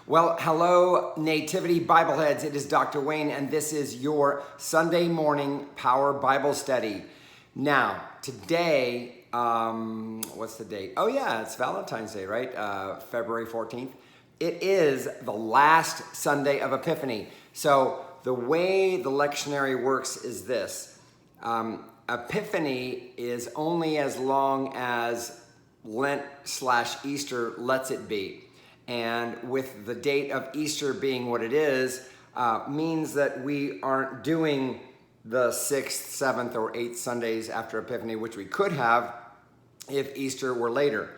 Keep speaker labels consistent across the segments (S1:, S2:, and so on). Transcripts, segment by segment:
S1: Well, hello, Nativity Bibleheads. It is Dr. Wayne, and this is your Sunday morning Power Bible Study. Now, today, what's the date? Oh yeah, it's Valentine's Day, right? February 14th. It is the last Sunday of Epiphany. So the way the lectionary works is this. Epiphany is only as long as Lent/Easter lets it be. And with the date of Easter being what it is, means that we aren't doing the 6th, 7th, or 8th Sundays after Epiphany, which we could have if Easter were later.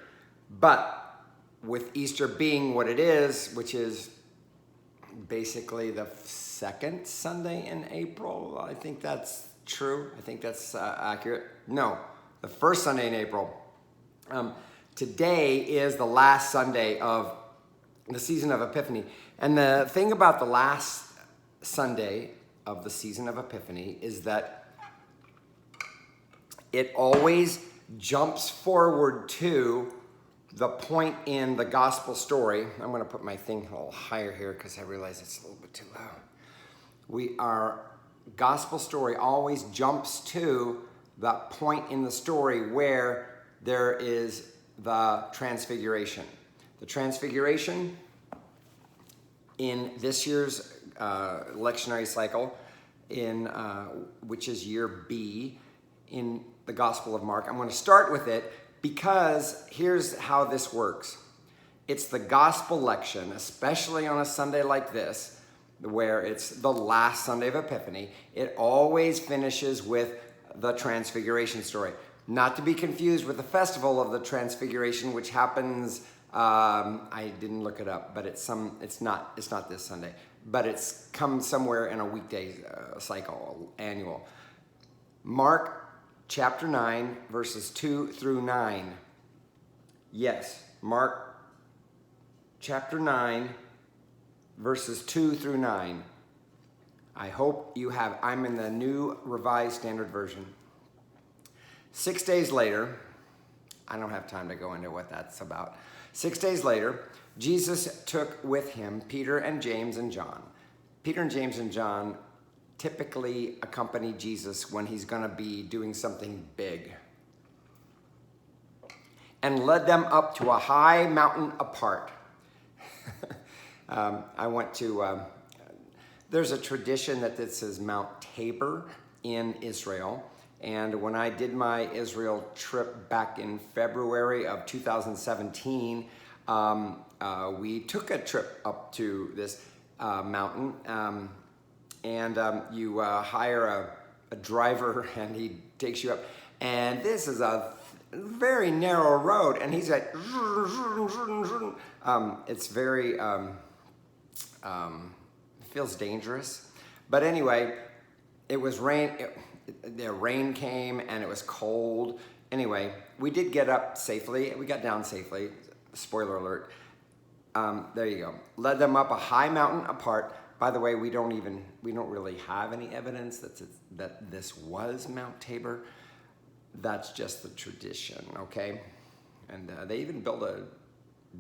S1: But with Easter being what it is, which is basically the 2nd Sunday in April, I think that's true. I think that's accurate. No, the 1st Sunday in April. Today is the last Sunday of the season of Epiphany. And the thing about the last Sunday of the season of Epiphany is that it always jumps forward to the point in the gospel story. I'm going to put my thing a little higher here because I realize it's a little bit too loud. Our gospel story always jumps to that point in the story where there is the Transfiguration. The Transfiguration in this year's lectionary cycle, which is year B in the Gospel of Mark. I'm going to start with it because here's how this works. It's the gospel lection, especially on a Sunday like this, where it's the last Sunday of Epiphany. It always finishes with the Transfiguration story. Not to be confused with the festival of the Transfiguration, which happens, I didn't look it up, but it's not this Sunday, but it's come somewhere in a weekday cycle, annual. Mark chapter 9, verses 2 through 9. Yes, Mark chapter 9, verses 2 through 9. I hope you have, I'm in the New Revised Standard Version. 6 days later, I don't have time to go into what that's about. 6 days later, Jesus took with him Peter and James and John. Peter and James and John typically accompany Jesus when he's going to be doing something big, and led them up to a high mountain apart. I went to, there's a tradition that this is Mount Tabor in Israel. And when I did my Israel trip back in February of 2017, we took a trip up to this mountain, and you hire a driver, and he takes you up. And this is a very narrow road, and he's like, it's very, feels dangerous. But anyway, it was rain. The rain came and it was cold. Anyway, we did get up safely. We got down safely. Spoiler alert. There you go. Led them up a high mountain apart. By the way, we don't really have any evidence that this was Mount Tabor. That's just the tradition, okay? And they even built a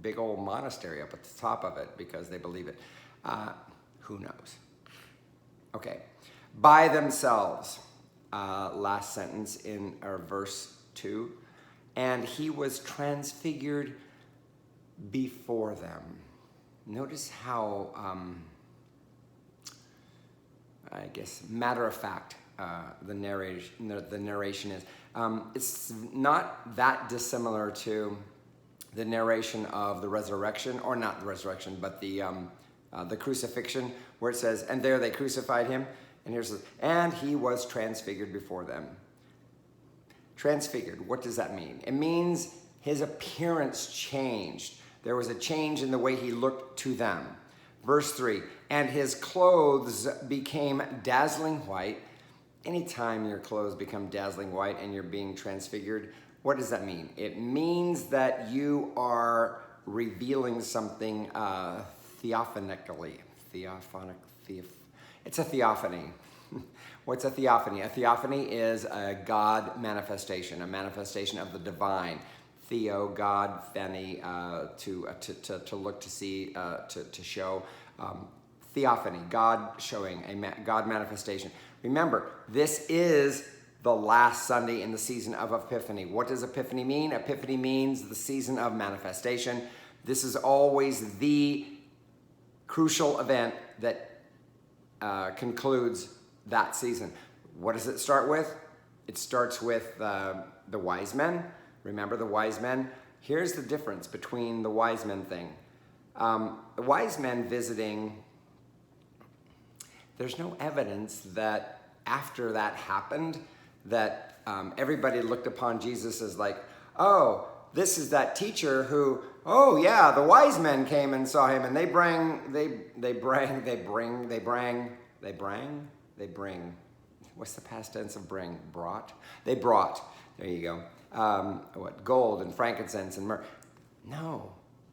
S1: big old monastery up at the top of it because they believe it. Who knows? Okay. By themselves. Last sentence in our verse 2, and he was transfigured before them. Notice how, I guess, matter of fact the narration is. It's not that dissimilar to the narration of the resurrection, or not the resurrection, but the crucifixion, where it says, and there they crucified him. And he was transfigured before them. Transfigured, what does that mean? It means his appearance changed. There was a change in the way he looked to them. Verse 3, and his clothes became dazzling white. Anytime your clothes become dazzling white and you're being transfigured, what does that mean? It means that you are revealing something theophanically. It's a theophany. What's a theophany? A theophany is a God manifestation, a manifestation of the divine. Theo, God, Pheny, to look to see, to show. Theophany, God showing, God manifestation. Remember, this is the last Sunday in the season of Epiphany. What does Epiphany mean? Epiphany means the season of manifestation. This is always the crucial event that concludes that season. What does it start with? It starts with the wise men. Remember the wise men? Here's the difference between the wise men thing. The wise men visiting, there's no evidence that after that happened, that everybody looked upon Jesus as like, oh, this is that teacher who, oh yeah, the wise men came and saw him, and they bring. What's the past tense of bring? Brought. They brought. There you go. What? Gold and frankincense and myrrh. No,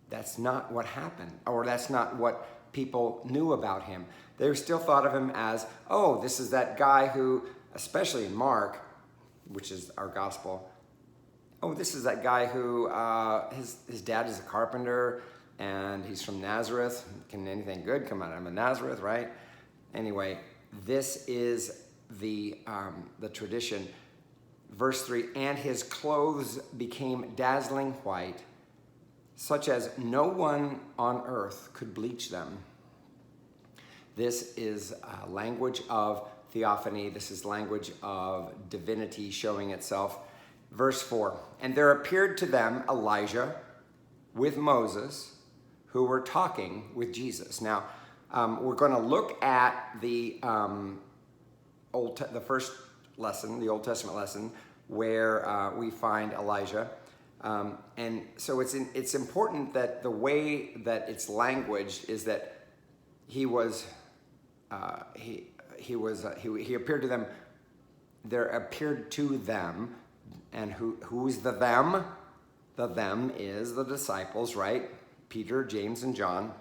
S1: that's not what happened, or that's not what people knew about him. They still thought of him as, oh, this is that guy who, especially in Mark, which is our gospel, oh, this is that guy who, his dad is a carpenter, and he's from Nazareth. Can anything good come out of Nazareth, right? Anyway, this is the tradition. Verse 3, and his clothes became dazzling white, such as no one on earth could bleach them. This is language of theophany. This is language of divinity showing itself. Verse 4, and there appeared to them Elijah with Moses, who were talking with Jesus. Now, we're going to look at the first lesson, the Old Testament lesson, where we find Elijah. And so it's important that the way that it's languaged is that he appeared to them. There appeared to them, and who's the them? The them is the disciples, right? Peter, James, and John.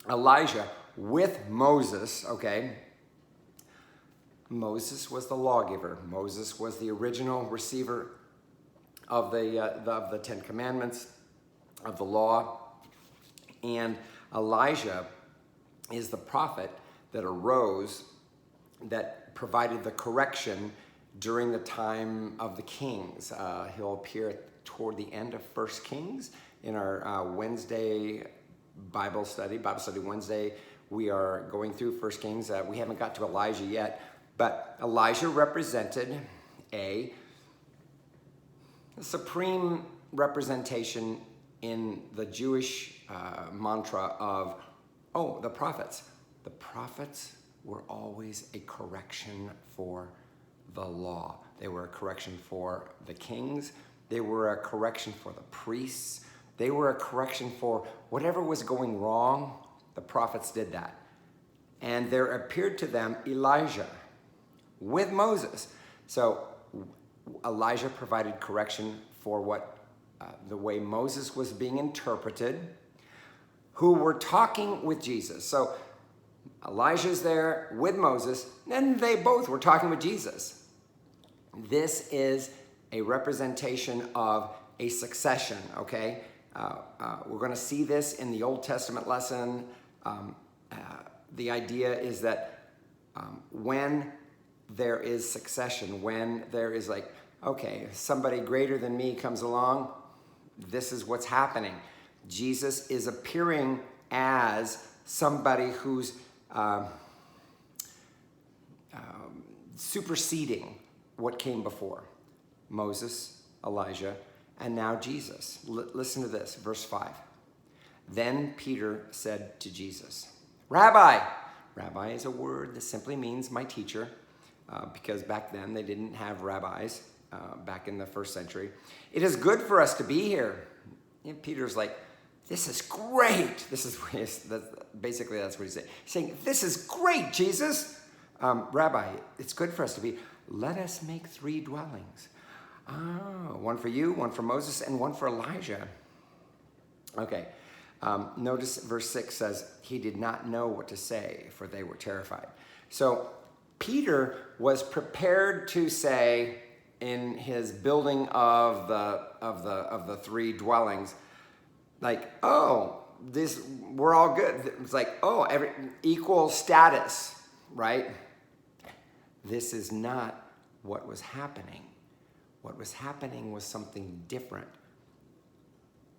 S1: Elijah with Moses, okay? Moses was the lawgiver. Moses was the original receiver of the Ten Commandments, of the law. And Elijah is the prophet that arose, that provided the correction during the time of the kings. He'll appear toward the end of 1 Kings in our Wednesday Bible study Wednesday. We are going through 1 Kings. We haven't got to Elijah yet, but Elijah represented a supreme representation in the Jewish mantra of, the prophets. The prophets were always a correction for the law. They were a correction for the kings. They were a correction for the priests. They were a correction for whatever was going wrong. The prophets did that. And there appeared to them Elijah with Moses. So Elijah provided correction for what the way Moses was being interpreted, who were talking with Jesus. So Elijah's there with Moses, and they both were talking with Jesus. This is a representation of a succession, okay? We're going to see this in the Old Testament lesson. The idea is that when there is succession, when there is like, okay, somebody greater than me comes along, this is what's happening. Jesus is appearing as somebody who's superseding what came before. Moses, Elijah, and now Jesus. Listen to this, verse 5. Then Peter said to Jesus, Rabbi. Rabbi is a word that simply means my teacher, because back then they didn't have rabbis, back in the first century. It is good for us to be here. And Peter's like, this is great. Basically that's what he's saying. He's saying, this is great, Jesus. Rabbi, it's good for us to be. Let us make 3 dwellings. One for you, one for Moses, and one for Elijah. Okay. Notice verse 6 says, he did not know what to say, for they were terrified. So Peter was prepared to say, in his building of the three dwellings, like, oh, this, we're all good. It's like, oh, every equal status, right? This is not what was happening. What was happening was something different.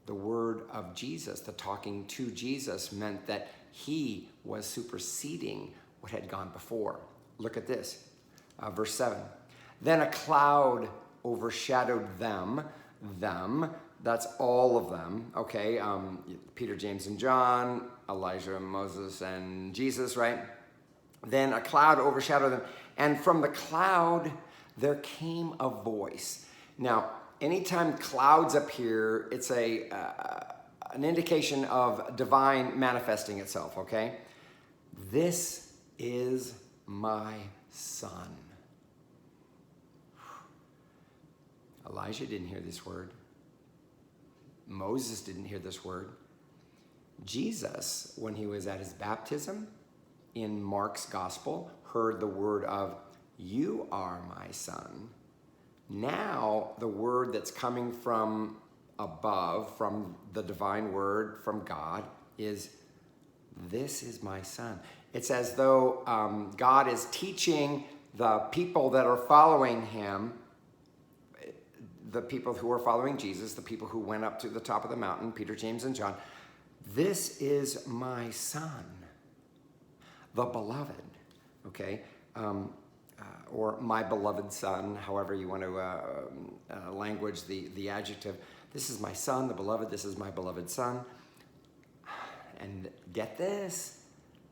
S1: The word of Jesus, the talking to Jesus, meant that he was superseding what had gone before. Look at this, verse 7. Then a cloud overshadowed them, that's all of them, okay? Peter, James, and John, Elijah, Moses, and Jesus, right? Then a cloud overshadowed them, and from the cloud there came a voice. Now, anytime clouds appear, it's an indication of divine manifesting itself, okay? This is my son. Elijah didn't hear this word. Moses didn't hear this word. Jesus, when he was at his baptism in Mark's gospel, heard the word of, "You are my son." Now, the word that's coming from above, from the divine word, from God, is, "This is my son." It's as though God is teaching the people that are following him, the people who are following Jesus, the people who went up to the top of the mountain, Peter, James, and John, "This is my son, the beloved," okay? Or my beloved son, however you want to language the adjective. This is my son, the beloved, this is my beloved son. And get this,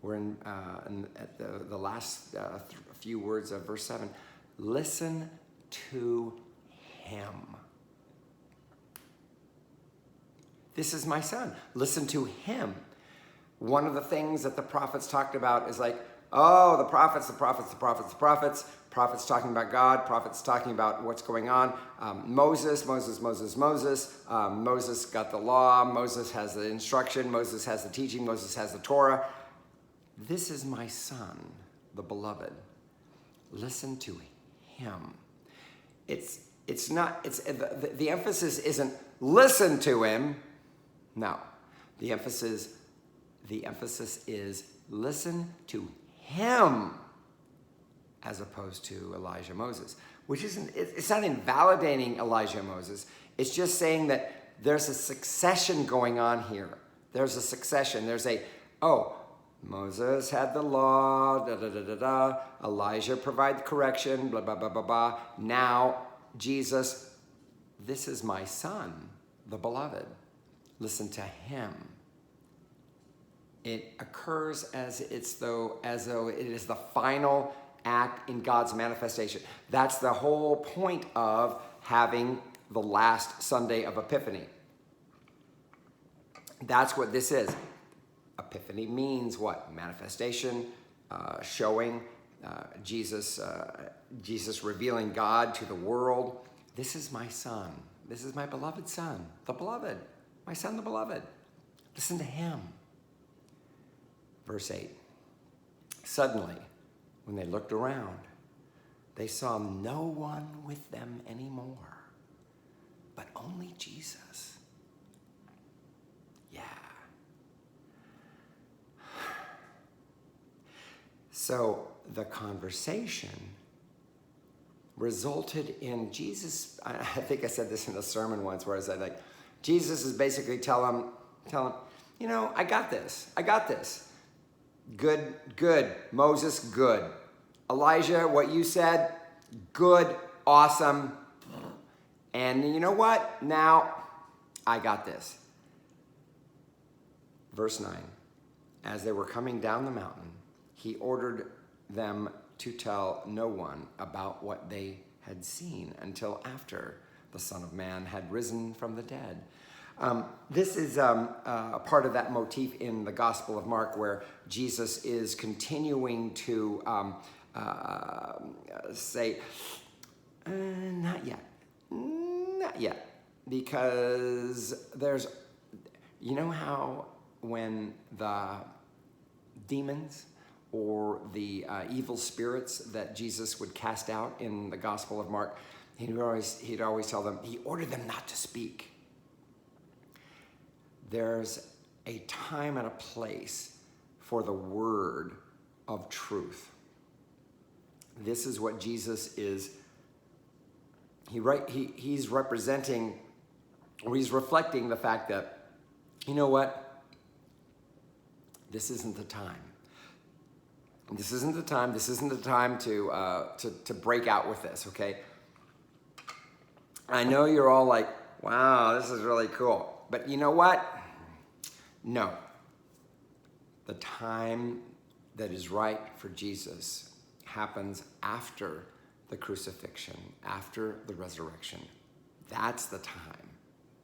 S1: we're at the last few words of verse 7. Listen to him. This is my son. Listen to him. One of the things that the prophets talked about is like, oh, the prophets. Prophets talking about God. Prophets talking about what's going on. Moses. Moses got the law. Moses has the instruction. Moses has the teaching. Moses has the Torah. This is my son, the beloved. Listen to him. It's not. The emphasis isn't listen to him. No, the emphasis is listen to him, as opposed to Elijah, Moses, which isn't, it's not invalidating Elijah, Moses. It's just saying that there's a succession going on here. There's a succession. There's Moses had the law, Elijah provided correction, blah, blah, blah, blah, blah. Now, Jesus, this is my son, the beloved. Listen to him. It occurs as though it is the final act in God's manifestation. That's the whole point of having the last Sunday of Epiphany. That's what this is. Epiphany means what? Manifestation, showing Jesus revealing God to the world. This is my son. This is my beloved son, the beloved. My son, the beloved. Listen to him. Verse 8. Suddenly, when they looked around, they saw no one with them anymore, but only Jesus. Yeah. So the conversation resulted in Jesus. I think I said this in a sermon once where I said, like, Jesus is basically tell him, I got this. Good. Moses, good. Elijah, what you said, good, awesome. And you know what? Now, I got this. Verse 9. As they were coming down the mountain, he ordered them to tell no one about what they had seen until after the Son of Man had risen from the dead. This is a part of that motif in the Gospel of Mark where Jesus is continuing to say, not yet, because there's, you know how when the demons or the evil spirits that Jesus would cast out in the Gospel of Mark, he'd always tell them, he ordered them not to speak. There's a time and a place for the word of truth. This is what Jesus is. He's representing, or he's reflecting the fact that, you know what? This isn't the time. This isn't the time. This isn't the time to break out with this, okay? I know you're all like, wow, this is really cool. But you know what? No. The time that is right for Jesus happens after the crucifixion, after the resurrection. That's the time.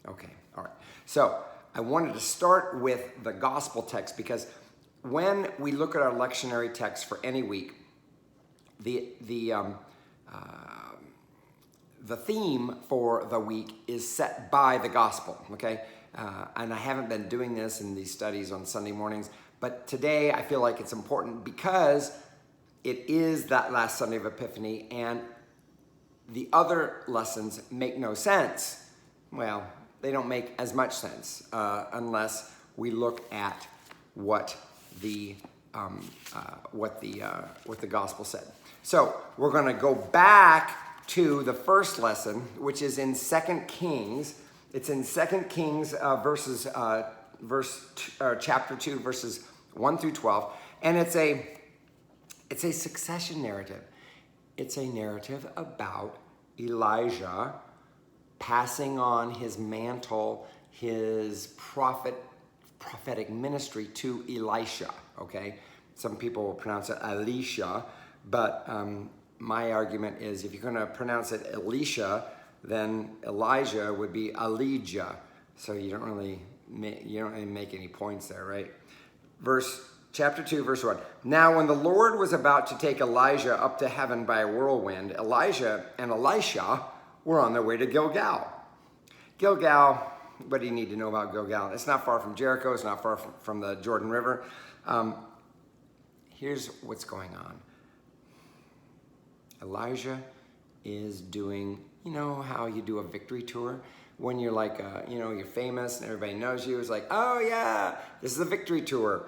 S1: Okay, all right. So I wanted to start with the gospel text because when we look at our lectionary text for any week, the theme for the week is set by the gospel, okay? And I haven't been doing this in these studies on Sunday mornings, but today I feel like it's important because it is that last Sunday of Epiphany and the other lessons make no sense. Well, they don't make as much sense unless we look at what the gospel said. So we're going to go back to the first lesson, which is in 2 Kings. It's in 2 Kings chapter 2, verses 1 through 12, and it's a succession narrative. It's a narrative about Elijah passing on his mantle, his prophetic ministry to Elisha, okay? Some people will pronounce it Elisha, but my argument is if you're going to pronounce it Elisha, then Elijah would be Elijah. So you don't really make any points there, right? Chapter 2, verse 1. Now when the Lord was about to take Elijah up to heaven by a whirlwind, Elijah and Elisha were on their way to Gilgal. Gilgal, what do you need to know about Gilgal? It's not far from Jericho. It's not far from the Jordan River. Here's what's going on. Elijah is doing, you know how you do a victory tour? When you're like, you're famous and everybody knows you. It's like, oh yeah, this is a victory tour.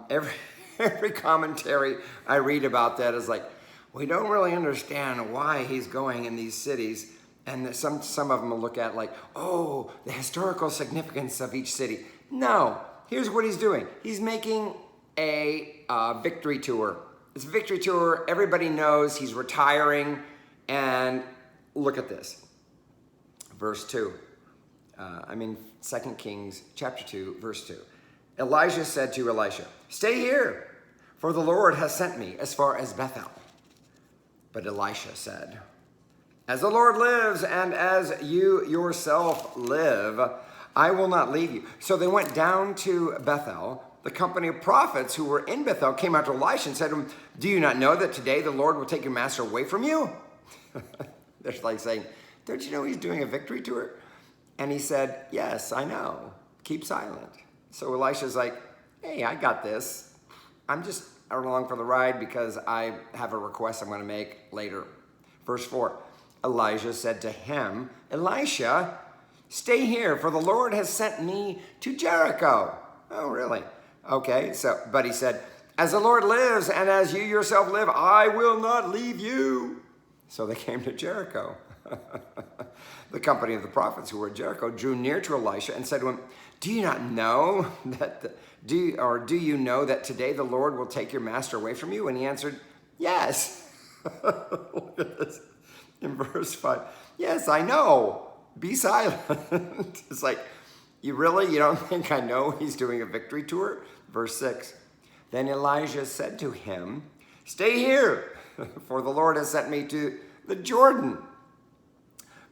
S1: Every commentary I read about that is like, we don't really understand why he's going in these cities. And some of them will look at like, oh, the historical significance of each city. No, here's what he's doing. He's making a victory tour. It's a victory tour. Everybody knows he's retiring. And look at this. Verse 2. 2 Kings chapter 2, verse 2. Elijah said to Elisha, stay here, for the Lord has sent me as far as Bethel. But Elisha said, as the Lord lives and as you yourself live, I will not leave you. So they went down to Bethel. The company of prophets who were in Bethel came out to Elisha and said to him, do you not know that today the Lord will take your master away from you? They're like saying, don't you know he's doing a victory tour? And he said, yes, I know. Keep silent. So Elisha's like, hey, I got this. I'm just along for the ride because I have a request I'm going to make later. Verse 4, Elijah said to him, Elisha, stay here, for the Lord has sent me to Jericho. Oh, really? Okay, but he said, as the Lord lives and as you yourself live, I will not leave you. So they came to Jericho. The company of the prophets who were at Jericho drew near to Elisha and said to him, do you know that today the Lord will take your master away from you? And he answered, yes. Look at this. In verse 5, yes, I know. Be silent. It's like, you don't think I know he's doing a victory tour? Verse 6, then Elijah said to him, stay here, for the Lord has sent me to the Jordan.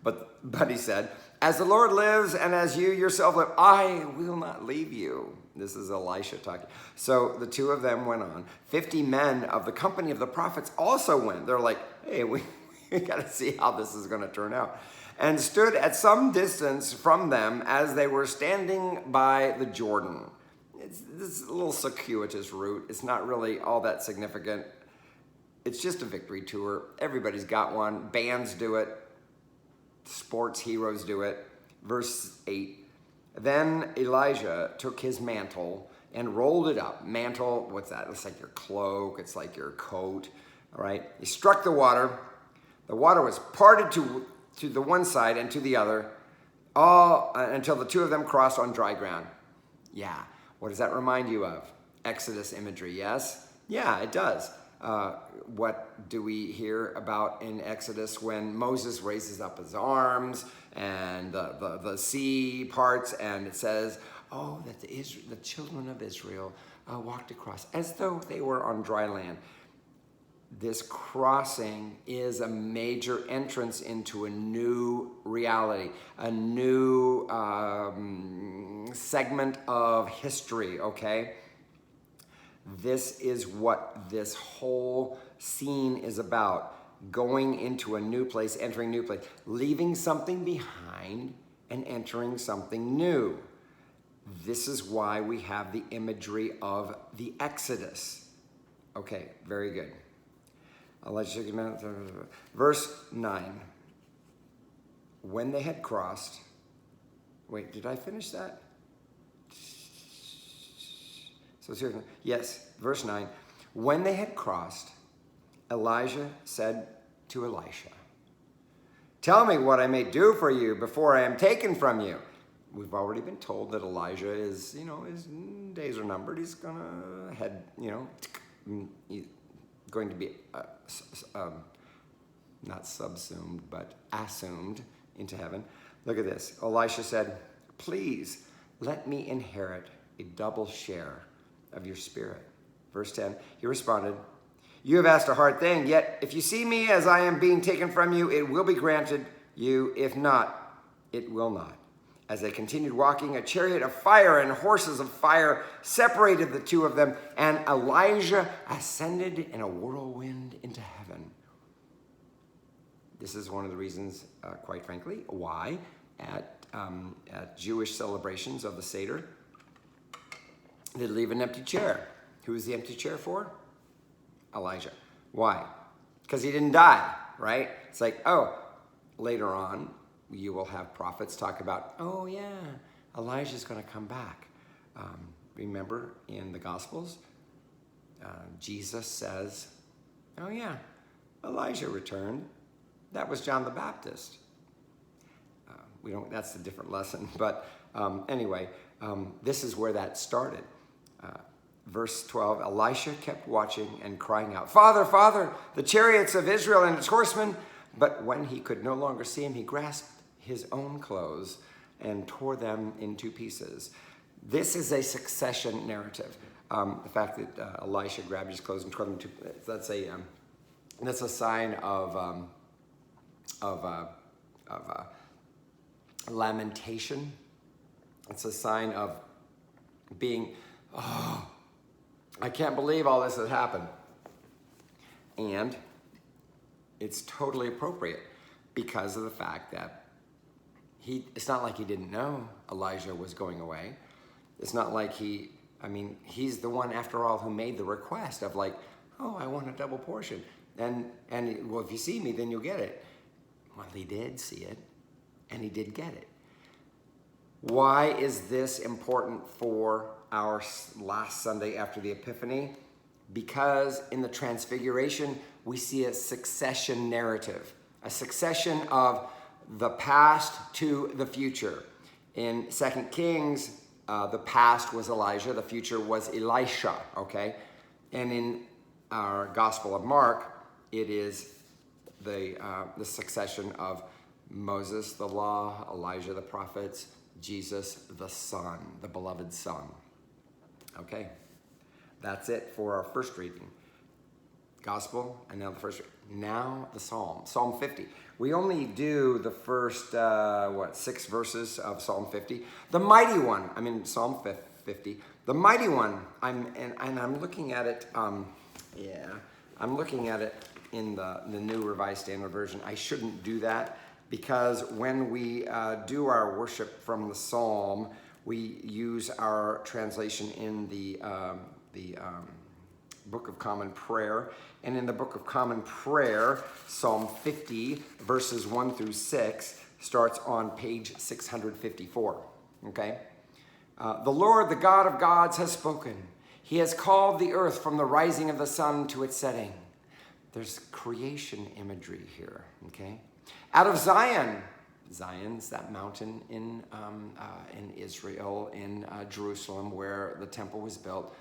S1: But he said, as the Lord lives and as you yourself live, I will not leave you. This is Elisha talking. So the two of them went on. 50 men of the company of the prophets also went. They're like, hey, we got to see how this is going to turn out. And stood at some distance from them as they were standing by the Jordan. It's a little circuitous route. It's not really all that significant. It's just a victory tour. Everybody's got one. Bands do it. sports heroes do it. Verse 8, then Elijah took his mantle and rolled it up. Mantle, what's that? It's like your cloak. It's like your coat, all right? He struck the water. The water was parted to the one side and to the other, all until the two of them crossed on dry ground. Yeah, what does that remind you of? Exodus imagery, yes? Yeah, it does. What do we hear about in Exodus when Moses raises up his arms and the sea parts, and it says, oh, that the children of Israel walked across as though they were on dry land. This crossing is a major entrance into a new reality, a new segment of history, okay? This is what this whole scene is about. Going into a new place, entering a new place, leaving something behind and entering something new. This is why we have the imagery of the Exodus. Okay, very good. I'll let you verse 9. When they had crossed, wait, did I finish that? So seriously, yes, verse 9. When they had crossed, Elijah said to Elisha, tell me what I may do for you before I am taken from you. We've already been told that Elijah is, his days are numbered. He's gonna head, he's going to be not subsumed, but assumed into heaven. Look at this. Elisha said, please let me inherit a double share of your spirit. Verse 10, he responded, you have asked a hard thing, yet if you see me as I am being taken from you, it will be granted you. If not, it will not. As they continued walking, a chariot of fire and horses of fire separated the two of them, and Elijah ascended in a whirlwind into heaven. This is one of the reasons, quite frankly, why at Jewish celebrations of the Seder, they leave an empty chair. Who is the empty chair for? Elijah. Why? Because he didn't die, right? It's like, oh, later on, you will have prophets talk about, oh yeah, Elijah's going to come back. Remember in the Gospels, Jesus says, oh yeah, Elijah returned. That was John the Baptist. That's a different lesson, but anyway, this is where that started. Verse 12, Elisha kept watching and crying out, Father, Father, the chariots of Israel and its horsemen. But when he could no longer see him, he grasped his own clothes and tore them in two pieces. This is a succession narrative. The fact that Elisha grabbed his clothes and tore them in two pieces, that's a sign of lamentation. It's a sign of being, I can't believe all this has happened. And it's totally appropriate because of the fact that it's not like he didn't know Elijah was going away. It's not like he's the one, after all, who made the request of like, oh, I want a double portion. And well, if you see me, then you'll get it. Well, he did see it, and he did get it. Why is this important for our last Sunday after the Epiphany? Because in the Transfiguration, we see a succession narrative, a succession of the past to the future. In 2 Kings, the past was Elijah, the future was Elisha, okay? And in our Gospel of Mark, it is the succession of Moses, the law, Elijah, the prophets, Jesus, the Son, the beloved Son. Okay, that's it for our first reading. Gospel, and now the first reading. Now the Psalm, Psalm 50. We only do the first, 6 verses of Psalm 50. The mighty one, Psalm 50. The mighty one, I'm looking at it, I'm looking at it in the New Revised Standard Version. I shouldn't do that because when we do our worship from the Psalm, we use our translation in the Book of Common Prayer. And in the Book of Common Prayer, Psalm 50, verses 1 through 6, starts on page 654, okay? The Lord, the God of gods, has spoken. He has called the earth from the rising of the sun to its setting. There's creation imagery here, okay? Out of Zion, Zion's that mountain in Israel, in Jerusalem, where the temple was built,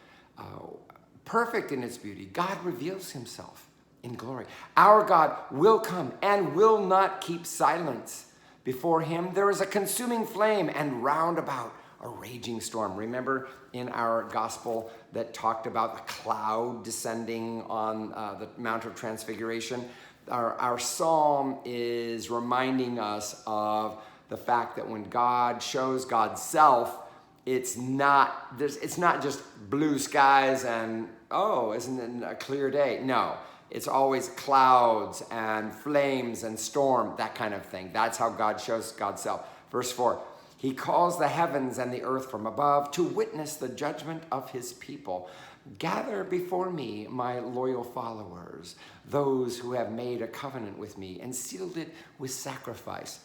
S1: perfect in its beauty. God reveals himself in glory. Our God will come and will not keep silence. Before him there is a consuming flame, and round about a raging storm. Remember in our gospel that talked about the cloud descending on the Mount of Transfiguration? Our psalm is reminding us of the fact that when God shows God's self, it's not just blue skies and, oh, isn't it a clear day? No, it's always clouds and flames and storm, that kind of thing. That's how God shows God's self. Verse 4, he calls the heavens and the earth from above to witness the judgment of his people. Gather before me my loyal followers, those who have made a covenant with me and sealed it with sacrifice.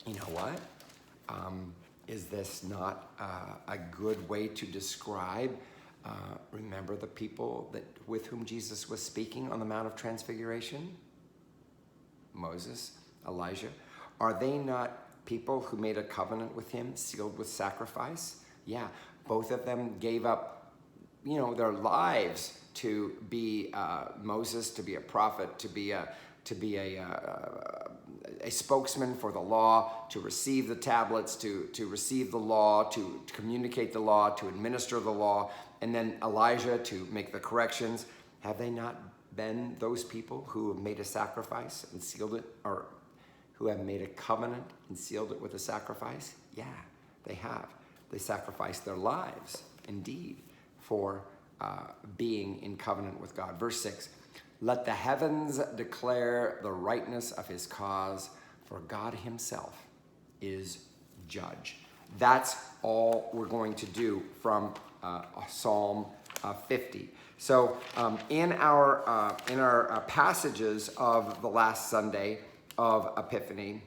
S1: You know what? Is this not a good way to describe, remember the people with whom Jesus was speaking on the Mount of Transfiguration? Moses, Elijah. Are they not people who made a covenant with him, sealed with sacrifice? Yeah, both of them gave up, their lives to be Moses, to be a prophet, to be a spokesman for the law, to receive the tablets, to receive the law, to communicate the law, to administer the law, and then Elijah to make the corrections. Have they not been those people who have made a sacrifice and sealed it, or who have made a covenant and sealed it with a sacrifice? Yeah, they have. They sacrificed their lives, indeed, for being in covenant with God. Verse 6, let the heavens declare the rightness of his cause, for God himself is judge. That's all we're going to do from Psalm 50. So in our passages of the last Sunday of Epiphany,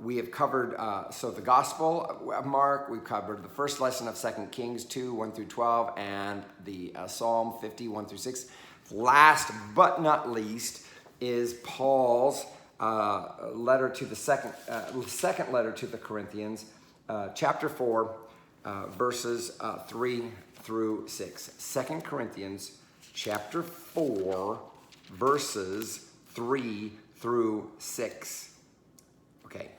S1: we have covered, the Gospel of Mark, we've covered the first lesson of 2 Kings 2, 1 through 12, and the Psalm 50, 1 through 6. Last but not least is Paul's letter to the second letter to the Corinthians, chapter 4, verses 3 through 6. 2 Corinthians chapter 4, verses 3 through 6. Okay.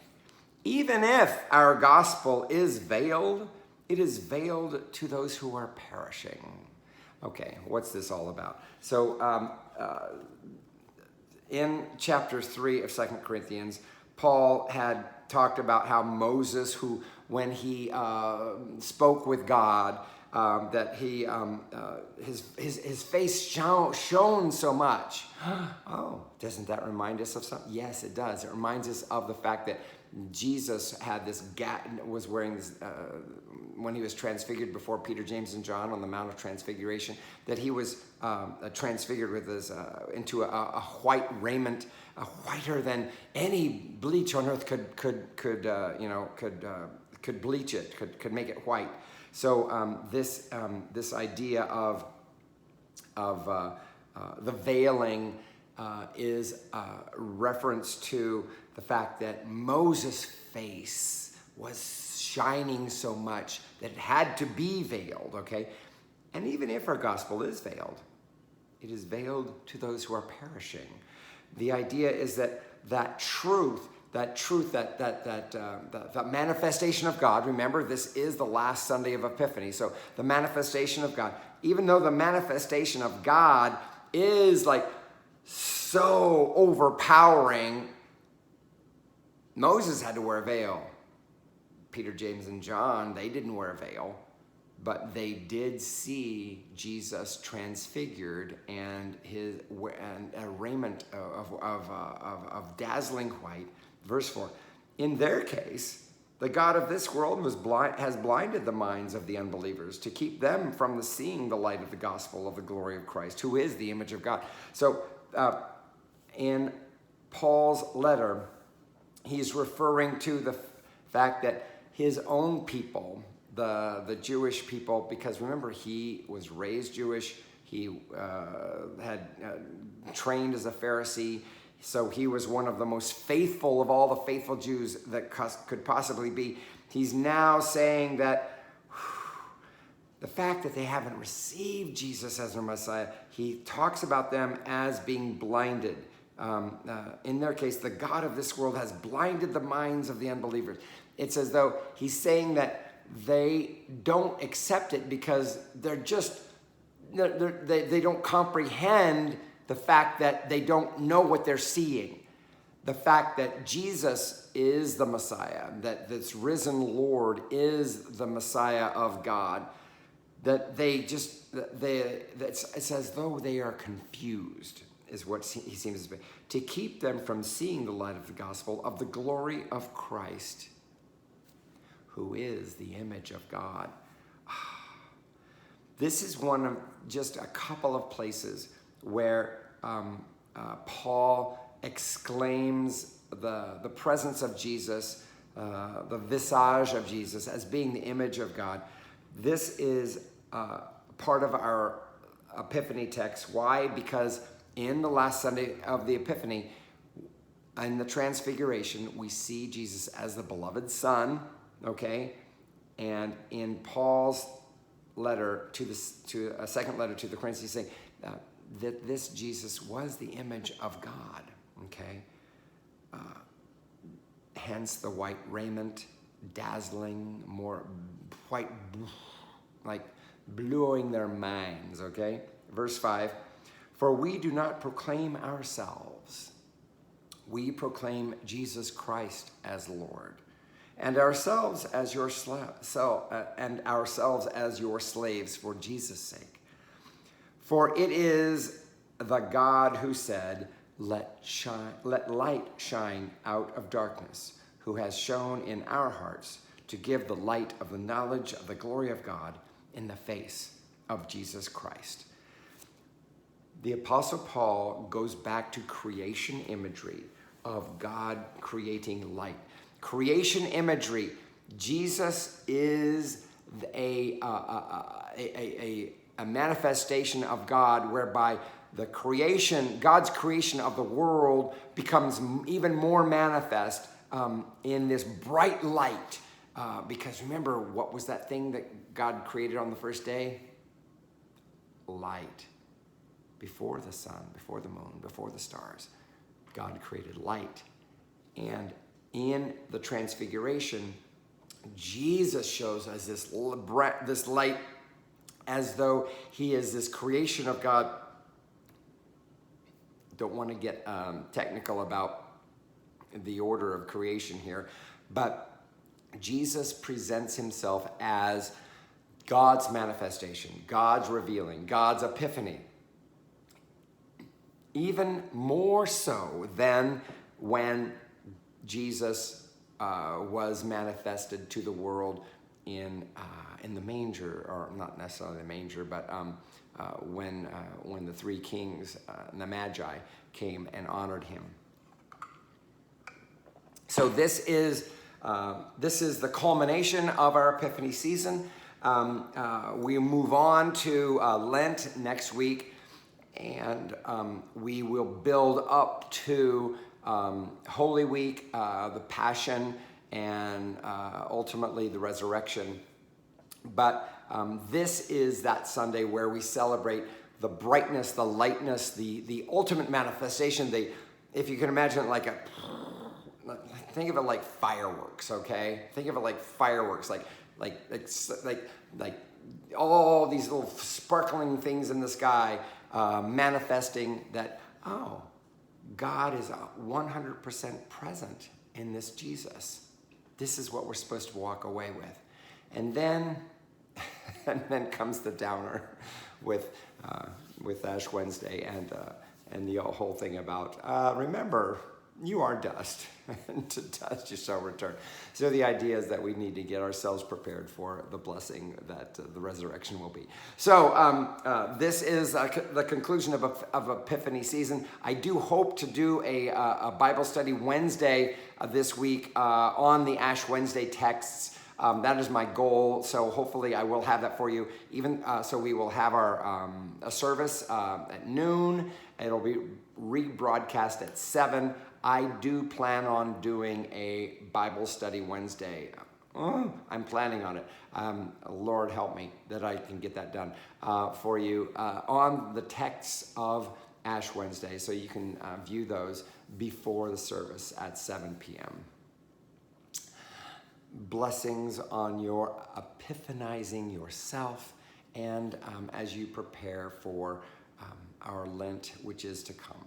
S1: Even if our gospel is veiled, it is veiled to those who are perishing. Okay, what's this all about? So in chapter 3 of 2 Corinthians, Paul had talked about how Moses, who when he spoke with God, that he his face shone so much. Oh, doesn't that remind us of something? Yes, it does. It reminds us of the fact that Jesus had this was wearing this when he was transfigured before Peter, James, and John on the Mount of Transfiguration. That he was transfigured with his into a white raiment, whiter than any bleach on earth could bleach it, could make it white. So this idea of the veiling is reference to the fact that Moses' face was shining so much that it had to be veiled, okay? And even if our gospel is veiled, it is veiled to those who are perishing. The idea is that truth, that manifestation of God, remember this is the last Sunday of Epiphany, so the manifestation of God, even though the manifestation of God is like so overpowering, Moses had to wear a veil. Peter, James, and John, they didn't wear a veil, but they did see Jesus transfigured and a raiment of dazzling white. Verse 4, in their case, the God of this world has blinded the minds of the unbelievers to keep them from seeing the light of the gospel of the glory of Christ, who is the image of God. So in Paul's letter, he's referring to the fact that his own people, the Jewish people, because remember, he was raised Jewish, he had trained as a Pharisee, so he was one of the most faithful of all the faithful Jews that could possibly be. He's now saying that the fact that they haven't received Jesus as their Messiah, he talks about them as being blinded. In their case, the God of this world has blinded the minds of the unbelievers. It's as though he's saying that they don't accept it because they don't comprehend the fact that they don't know what they're seeing. The fact that Jesus is the Messiah, that this risen Lord is the Messiah of God, that it's as though they are confused, is what he seems to be. To keep them from seeing the light of the gospel of the glory of Christ, who is the image of God. This is one of just a couple of places where Paul exclaims the presence of Jesus, the visage of Jesus as being the image of God. This is part of our Epiphany text. Why? Because in the last Sunday of the Epiphany, in the Transfiguration, we see Jesus as the beloved Son, okay? And in Paul's letter to a second letter to the Corinthians, he's saying that this Jesus was the image of God, okay? Hence the white raiment, dazzling, more white, like blowing their minds, okay? Verse 5, for we do not proclaim ourselves. We proclaim Jesus Christ as Lord, and ourselves as your slaves for Jesus' sake. For it is the God who said, let light shine out of darkness, who has shone in our hearts to give the light of the knowledge of the glory of God in the face of Jesus Christ. The Apostle Paul goes back to creation imagery of God creating light. Creation imagery. Jesus is a manifestation of God, whereby the creation, God's creation of the world, becomes even more manifest in this bright light. Because remember, what was that thing that God created on the first day? Light. Before the sun, before the moon, before the stars, God created light. And in the Transfiguration, Jesus shows us this light as though he is this creation of God. Don't want to get technical about the order of creation here, but Jesus presents himself as God's manifestation, God's revealing, God's epiphany. Even more so than when Jesus was manifested to the world in the manger, or not necessarily the manger, but when the three kings, the Magi, came and honored him. So this is the culmination of our Epiphany season. We move on to Lent next week. And we will build up to Holy Week, the Passion, and ultimately the Resurrection. But this is that Sunday where we celebrate the brightness, the lightness, the ultimate manifestation. If you can imagine it think of it like fireworks, okay? Think of it like fireworks, like all these little sparkling things in the sky. Manifesting that, God is 100% present in this Jesus. This is what we're supposed to walk away with. And then comes the downer with Ash Wednesday and the whole thing about, remember, you are dust, and to dust you shall return. So the idea is that we need to get ourselves prepared for the blessing that the resurrection will be. So this is the conclusion of Epiphany season. I do hope to do a Bible study Wednesday this week on the Ash Wednesday texts. That is my goal, so hopefully I will have that for you. Even so, we will have our a service at noon. It'll be rebroadcast at 7. I do plan on doing a Bible study Wednesday. I'm planning on it. Lord help me that I can get that done for you on the texts of Ash Wednesday, so you can view those before the service at 7 p.m. Blessings on your epiphanizing yourself and as you prepare for our Lent, which is to come.